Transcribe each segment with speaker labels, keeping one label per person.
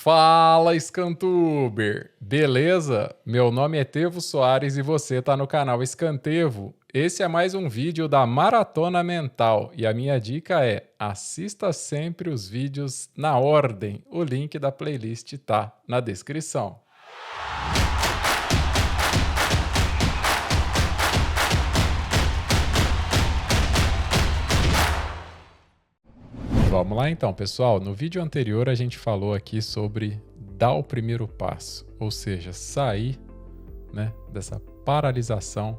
Speaker 1: Fala, Scantuber! Beleza? Meu nome é Tevo Soares e você tá no canal Scantevo. Esse é mais um vídeo da Maratona Mental e a minha dica é: assista sempre os vídeos na ordem. O link da playlist tá na descrição. Vamos lá então, pessoal. No vídeo anterior a gente falou aqui sobre dar o primeiro passo, ou seja, sair, dessa paralisação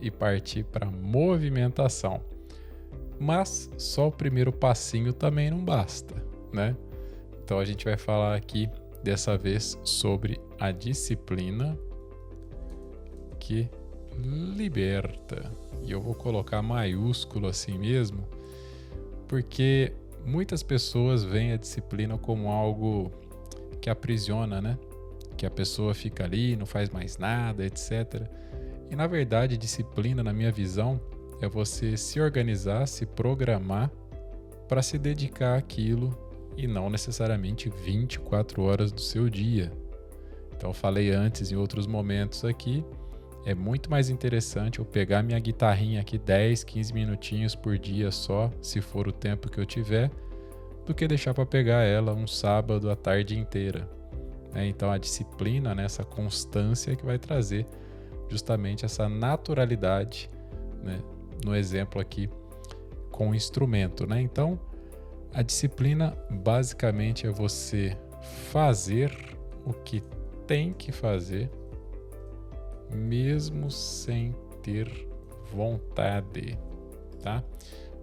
Speaker 1: e partir para movimentação. Mas só o primeiro passinho também não basta, né? Então a gente vai falar aqui dessa vez sobre a disciplina que liberta. E eu vou colocar maiúsculo assim mesmo, porque muitas pessoas veem a disciplina como algo que aprisiona, né? Que a pessoa fica ali, não faz mais nada, etc. E na verdade, disciplina, na minha visão, é você se organizar, se programar para se dedicar àquilo e não necessariamente 24 horas do seu dia. Então, eu falei antes em outros momentos aqui, é muito mais interessante eu pegar minha guitarrinha aqui 10, 15 minutinhos por dia só, se for o tempo que eu tiver, do que deixar para pegar ela um sábado a tarde inteira. Então a disciplina, essa constância que vai trazer justamente essa naturalidade, no exemplo aqui com o instrumento. Então a disciplina basicamente é você fazer o que tem que fazer, mesmo sem ter vontade, tá?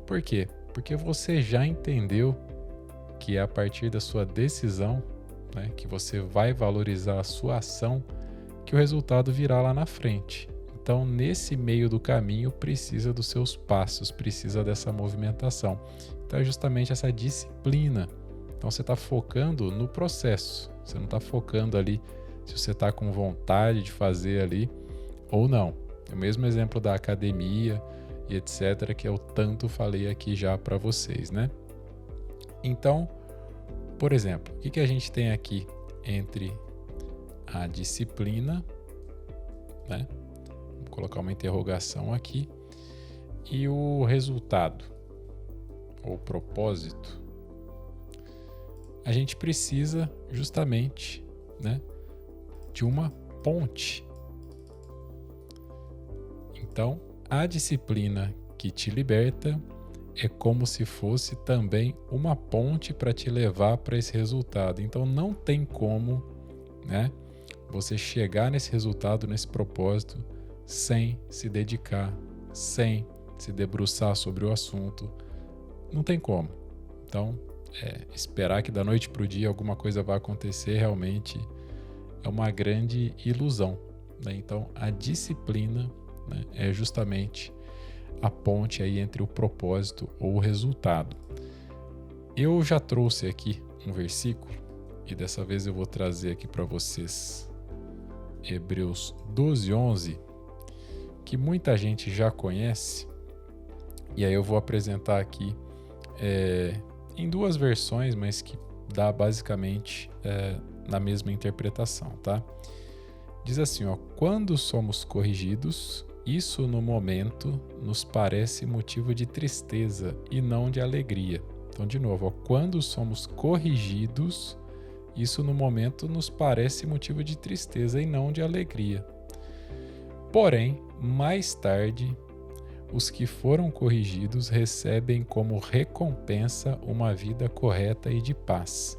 Speaker 1: Por quê? Porque você já entendeu que é a partir da sua decisão, que você vai valorizar a sua ação, que o resultado virá lá na frente. Então, nesse meio do caminho, precisa dos seus passos, precisa dessa movimentação. Então, é justamente essa disciplina. Então, você está focando no processo, você não está focando ali se você está com vontade de fazer ali ou não. É o mesmo exemplo da academia e etc., que eu tanto falei aqui já para vocês, Então, por exemplo, o que a gente tem aqui entre a disciplina, Vou colocar uma interrogação aqui, e o resultado, ou propósito? A gente precisa justamente, de uma ponte. Então, a disciplina que te liberta é como se fosse também uma ponte para te levar para esse resultado. Então não tem como, você chegar nesse resultado, nesse propósito, sem se dedicar, sem se debruçar sobre o assunto. Não tem como. Então, esperar que da noite para o dia alguma coisa vai acontecer realmente é uma grande ilusão. Então, a disciplina é justamente a ponte aí entre o propósito ou o resultado. Eu já trouxe aqui um versículo e dessa vez eu vou trazer aqui para vocês Hebreus 12:11, que muita gente já conhece, e aí eu vou apresentar aqui em duas versões, mas que dá basicamente na mesma interpretação, tá? Diz assim, quando somos corrigidos, isso no momento nos parece motivo de tristeza e não de alegria. Então, de novo, quando somos corrigidos, isso no momento nos parece motivo de tristeza e não de alegria. Porém, mais tarde, os que foram corrigidos recebem como recompensa uma vida correta e de paz.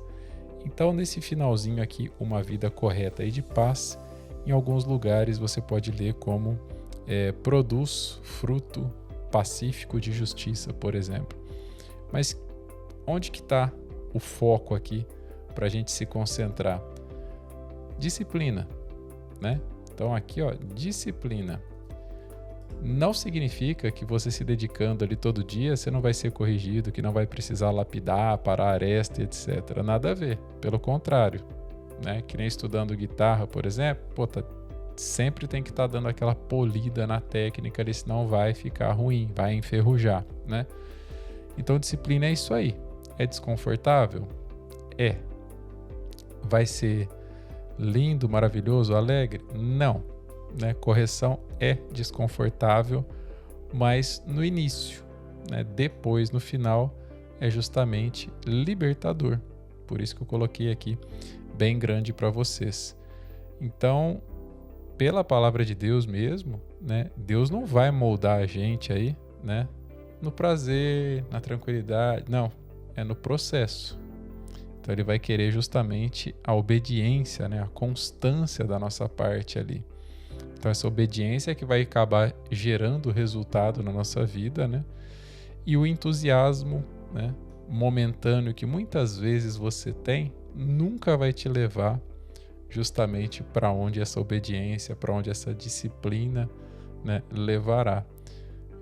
Speaker 1: Então, nesse finalzinho aqui, uma vida correta e de paz, em alguns lugares você pode ler como produz fruto pacífico de justiça, por exemplo. Mas onde que está o foco aqui para a gente se concentrar? Disciplina, Então aqui, disciplina. Não significa que você se dedicando ali todo dia, você não vai ser corrigido, que não vai precisar lapidar, parar a aresta, etc. Nada a ver, pelo contrário. Que nem estudando guitarra, por exemplo, sempre tem que estar dando aquela polida na técnica ali, senão vai ficar ruim, vai enferrujar, Então, disciplina é isso aí. É desconfortável? vai ser lindo, maravilhoso, alegre? Não, né? Correção é desconfortável, mas no início, né? Depois, no final, é justamente libertador. Por isso que eu coloquei aqui bem grande para vocês. Então, pela palavra de Deus mesmo, né? Deus não vai moldar a gente aí, né? No prazer, na tranquilidade, não, é no processo. Então ele vai querer justamente a obediência, né? A constância da nossa parte ali. Então essa obediência é que vai acabar gerando resultado na nossa vida, né? E o entusiasmo, né, momentâneo que muitas vezes você tem, nunca vai te levar justamente para onde essa obediência, para onde essa disciplina, né, levará.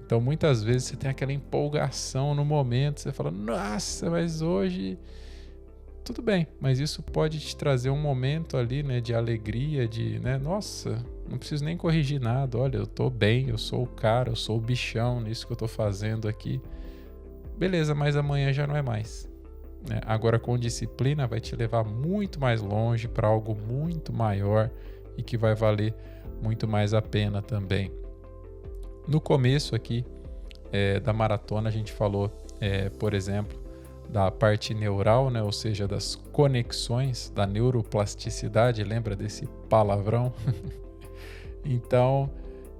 Speaker 1: Então muitas vezes você tem aquela empolgação no momento, você fala, nossa, mas hoje tudo bem, mas isso pode te trazer um momento ali, né, de alegria, de, né, nossa, não preciso nem corrigir nada, olha, eu tô bem, eu sou o cara, eu sou o bichão nisso que eu tô fazendo aqui. Beleza, mas amanhã já não é mais. Né? Agora com disciplina vai te levar muito mais longe para algo muito maior e que vai valer muito mais a pena também. No começo aqui da maratona a gente falou, por exemplo, da parte neural, né? Ou seja, das conexões, da neuroplasticidade, lembra desse palavrão? Então,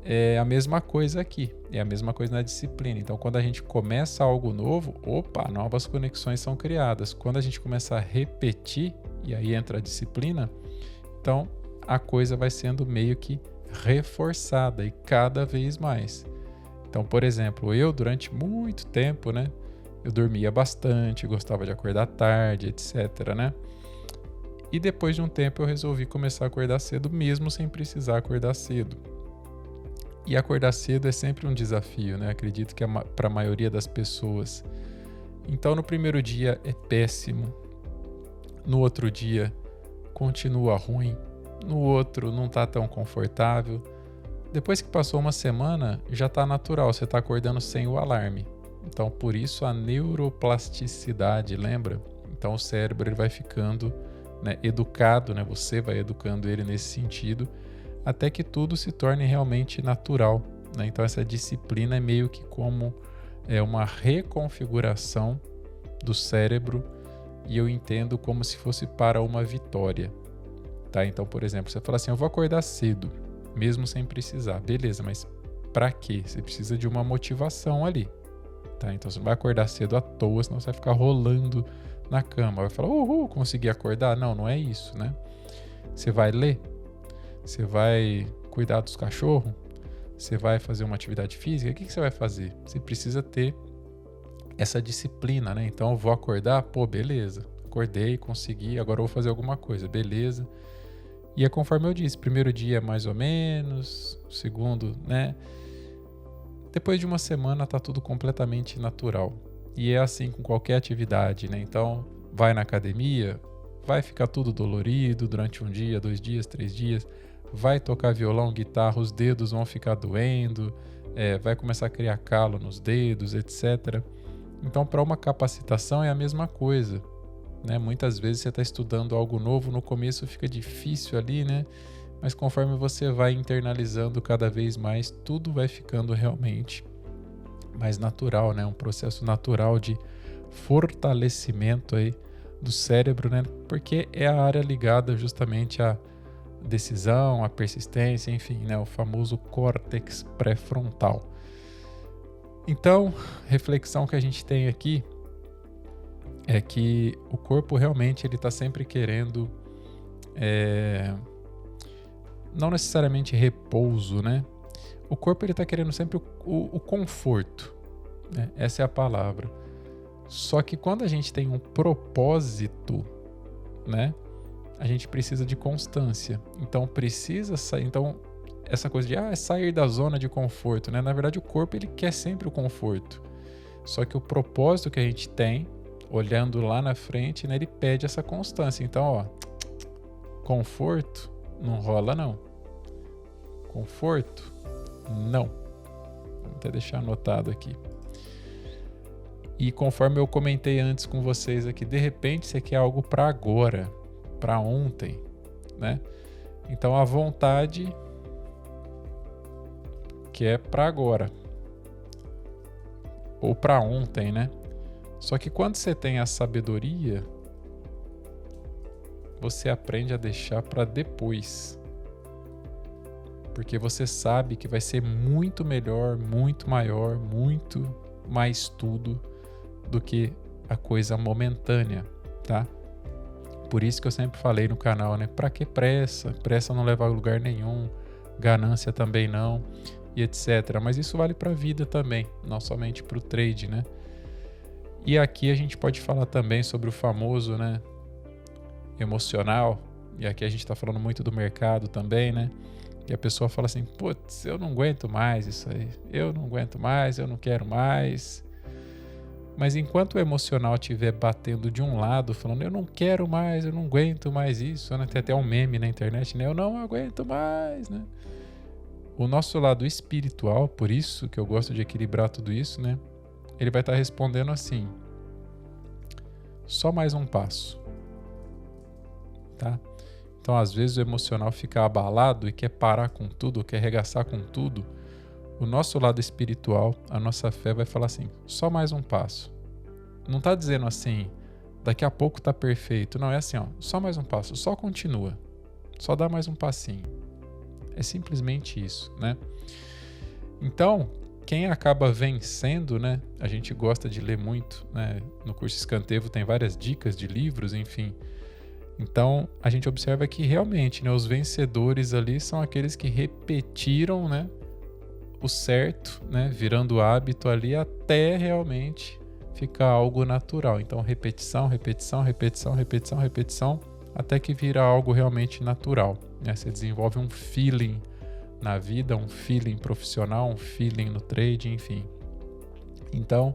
Speaker 1: é a mesma coisa aqui, é a mesma coisa na disciplina. Então, quando a gente começa algo novo, novas conexões são criadas. Quando a gente começa a repetir, e aí entra a disciplina, então a coisa vai sendo meio que reforçada e cada vez mais. Então, por exemplo, eu durante muito tempo, né, eu dormia bastante, gostava de acordar tarde, etc, né? E depois de um tempo eu resolvi começar a acordar cedo, mesmo sem precisar acordar cedo. E acordar cedo é sempre um desafio, né? Acredito que para a maioria das pessoas. Então, no primeiro dia é péssimo. No outro dia continua ruim. No outro não está tão confortável. Depois que passou uma semana, já está natural, você está acordando sem o alarme. Então, por isso a neuroplasticidade, lembra? Então, o cérebro ele vai ficando, né, educado, né? Você vai educando ele nesse sentido, até que tudo se torne realmente natural. Né? Então, essa disciplina é meio que como uma reconfiguração do cérebro e eu entendo como se fosse para uma vitória. Tá? Então, por exemplo, você fala assim, eu vou acordar cedo, mesmo sem precisar. Beleza, mas para quê? Você precisa de uma motivação ali. Tá? Então, você não vai acordar cedo à toa, senão você vai ficar rolando na cama. Vai falar, consegui acordar? Não, não é isso, né? Você vai ler? Você vai cuidar dos cachorros? Você vai fazer uma atividade física? O que você vai fazer? Você precisa ter essa disciplina, né? Então, eu vou acordar? Beleza. Acordei, consegui, agora eu vou fazer alguma coisa. Beleza. E é conforme eu disse, primeiro dia é mais ou menos, segundo, né? Depois de uma semana tá tudo completamente natural. E é assim com qualquer atividade, né? Então, vai na academia, vai ficar tudo dolorido durante um dia, 2 dias, 3 dias. Vai tocar violão, guitarra, os dedos vão ficar doendo, vai começar a criar calo nos dedos, etc. Então, para uma capacitação é a mesma coisa. Né? Muitas vezes você está estudando algo novo, no começo fica difícil ali, né? Mas conforme você vai internalizando cada vez mais, tudo vai ficando realmente mais natural, né? Um processo natural de fortalecimento aí do cérebro, né? Porque é a área ligada justamente à decisão, à persistência, enfim, né? O famoso córtex pré-frontal. Então, reflexão que a gente tem aqui é que o corpo realmente ele está sempre querendo não necessariamente repouso, né? O corpo ele está querendo sempre o conforto, né? Essa é a palavra. Só que quando a gente tem um propósito, né? A gente precisa de constância. Então precisa sair. Então essa coisa de sair da zona de conforto, né? Na verdade o corpo ele quer sempre o conforto. Só que o propósito que a gente tem, olhando lá na frente, né? Ele pede essa constância. Então, conforto não rola não. Conforto? Não. Vou até deixar anotado aqui. E conforme eu comentei antes com vocês aqui, de repente você quer algo para agora. para ontem, né? Então a vontade que é para agora ou para ontem, né? Só que quando você tem a sabedoria, você aprende a deixar para depois. Porque você sabe que vai ser muito melhor, muito maior, muito mais tudo do que a coisa momentânea, tá? Por isso que eu sempre falei no canal, né? Pra que pressa? Pressa não leva a lugar nenhum, ganância também não, e etc. Mas isso vale pra vida também, não somente pro trade, né? E aqui a gente pode falar também sobre o famoso, né, emocional, e aqui a gente tá falando muito do mercado também, né? E a pessoa fala assim, putz, eu não aguento mais isso aí, eu não aguento mais, eu não quero mais. Mas enquanto o emocional estiver batendo de um lado, falando, eu não quero mais, eu não aguento mais isso, né? Tem até um meme na internet, né? Eu não aguento mais, né? O nosso lado espiritual, por isso que eu gosto de equilibrar tudo isso, né? Ele vai estar respondendo assim, só mais um passo, tá? Então, às vezes, o emocional fica abalado e quer parar com tudo, quer arregaçar com tudo. O nosso lado espiritual, a nossa fé vai falar assim, só mais um passo. Não está dizendo assim, daqui a pouco está perfeito. Não, é assim, ó, só mais um passo, só continua. Só dá mais um passinho. É simplesmente isso, né? Então, quem acaba vencendo, né? A gente gosta de ler muito, né? No curso Escantevo tem várias dicas de livros, enfim. Então, a gente observa que realmente, né, os vencedores ali são aqueles que repetiram, né, o certo, né, virando hábito ali até realmente ficar algo natural. Então, repetição, repetição, repetição, repetição, repetição, até que vira algo realmente natural, né? Você desenvolve um feeling na vida, um feeling profissional, um feeling no trade, enfim. Então,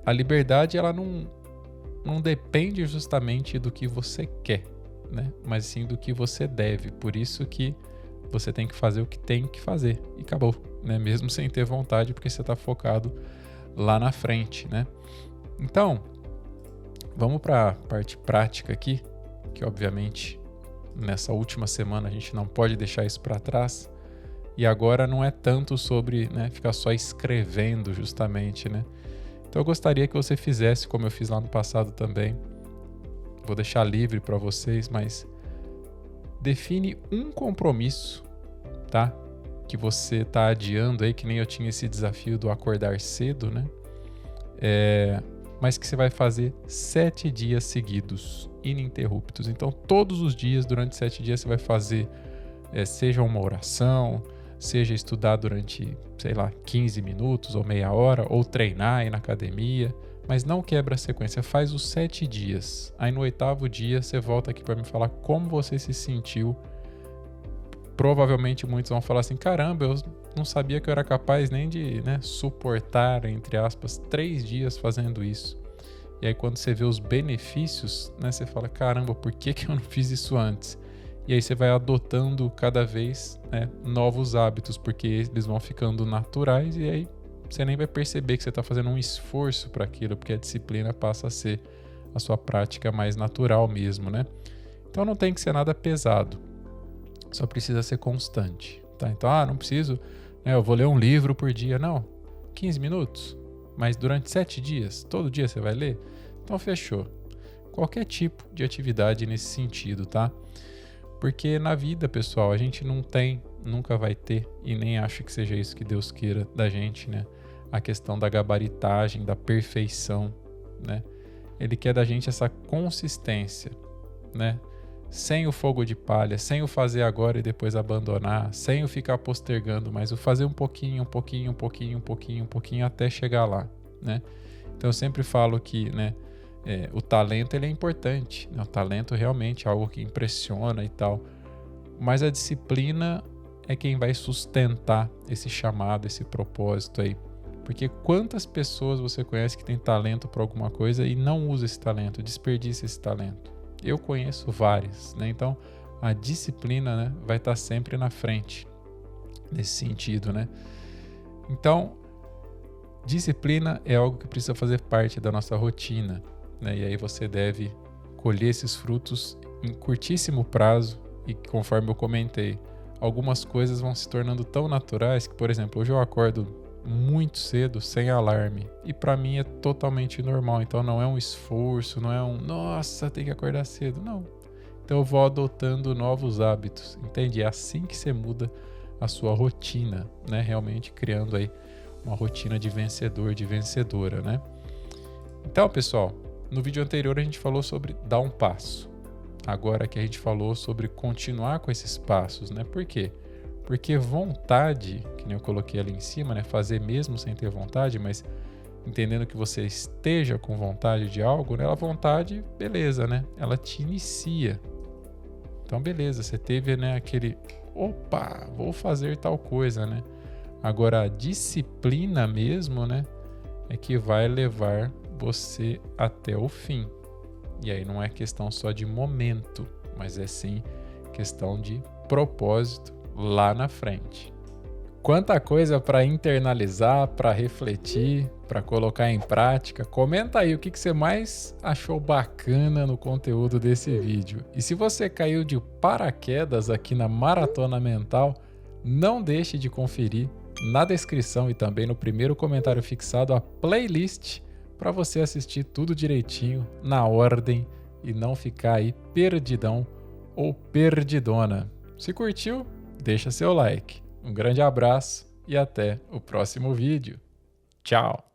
Speaker 1: a liberdade, ela não depende justamente do que você quer, né? Mas sim do que você deve. Por isso que você tem que fazer o que tem que fazer e acabou, né? Mesmo sem ter vontade, porque você está focado lá na frente, né? Então, vamos para a parte prática aqui, que obviamente nessa última semana a gente não pode deixar isso para trás. E agora não é tanto sobre, né, ficar só escrevendo justamente, né? Então eu gostaria que você fizesse como eu fiz lá no passado também. Vou deixar livre para vocês, mas define um compromisso, tá? Que você está adiando aí, que nem eu tinha esse desafio do acordar cedo, né? Mas que você vai fazer 7 dias seguidos, ininterruptos. Então todos os dias, durante 7 dias, você vai fazer, seja uma oração, seja estudar durante, sei lá, 15 minutos ou meia hora, ou treinar, ir na academia, mas não quebra a sequência, faz os 7 dias. Aí no 8º dia você volta aqui para me falar como você se sentiu. Provavelmente muitos vão falar assim, caramba, eu não sabia que eu era capaz nem de, né, suportar, entre aspas, 3 dias fazendo isso. E aí quando você vê os benefícios, né, você fala, caramba, por que eu não fiz isso antes? E aí você vai adotando cada vez, né, novos hábitos, porque eles vão ficando naturais e aí você nem vai perceber que você está fazendo um esforço para aquilo, porque a disciplina passa a ser a sua prática mais natural mesmo, né? Então não tem que ser nada pesado, só precisa ser constante, tá? Então, não preciso, né, eu vou ler um livro por dia, não, 15 minutos, mas durante 7 dias, todo dia você vai ler? Então fechou. Qualquer tipo de atividade nesse sentido, tá? Porque na vida, pessoal, a gente não tem, nunca vai ter, e nem acho que seja isso que Deus queira da gente, né? A questão da gabaritagem, da perfeição, né? Ele quer da gente essa consistência, né? Sem o fogo de palha, sem o fazer agora e depois abandonar, sem o ficar postergando, mas o fazer um pouquinho, um pouquinho, um pouquinho, um pouquinho, um pouquinho até chegar lá, né? Então eu sempre falo que, né, o talento ele é importante, né? O talento realmente é algo que impressiona e tal, mas a disciplina é quem vai sustentar esse chamado, esse propósito aí. Porque quantas pessoas você conhece que tem talento para alguma coisa e não usa esse talento, desperdiça esse talento? Eu conheço várias, né? Então a disciplina, né, vai estar sempre na frente nesse sentido, né? Então disciplina é algo que precisa fazer parte da nossa rotina, né? E aí você deve colher esses frutos em curtíssimo prazo e, conforme eu comentei, algumas coisas vão se tornando tão naturais que, por exemplo, hoje eu acordo muito cedo, sem alarme, e para mim é totalmente normal. Então não é um esforço, não é nossa, tem que acordar cedo, não. Então eu vou adotando novos hábitos, entende? É assim que você muda a sua rotina, né? Realmente criando aí uma rotina de vencedor, de vencedora, né? Então, pessoal, no vídeo anterior a gente falou sobre dar um passo. Agora que a gente falou sobre continuar com esses passos, né? Por quê? Porque vontade, que nem eu coloquei ali em cima, né? Fazer mesmo sem ter vontade, mas entendendo que você esteja com vontade de algo, né? A vontade, beleza, né? Ela te inicia. Então, beleza, você teve, né, aquele, opa, vou fazer tal coisa, né? Agora, a disciplina mesmo, né, é que vai levar você até o fim. E aí não é questão só de momento, mas é sim questão de propósito lá na frente. Quanta coisa para internalizar, para refletir, para colocar em prática. Comenta aí o que você mais achou bacana no conteúdo desse vídeo. E se você caiu de paraquedas aqui na Maratona Mental, não deixe de conferir na descrição e também no primeiro comentário fixado a playlist para você assistir tudo direitinho, na ordem e não ficar aí perdidão ou perdidona. Se curtiu, deixa seu like. Um grande abraço e até o próximo vídeo. Tchau!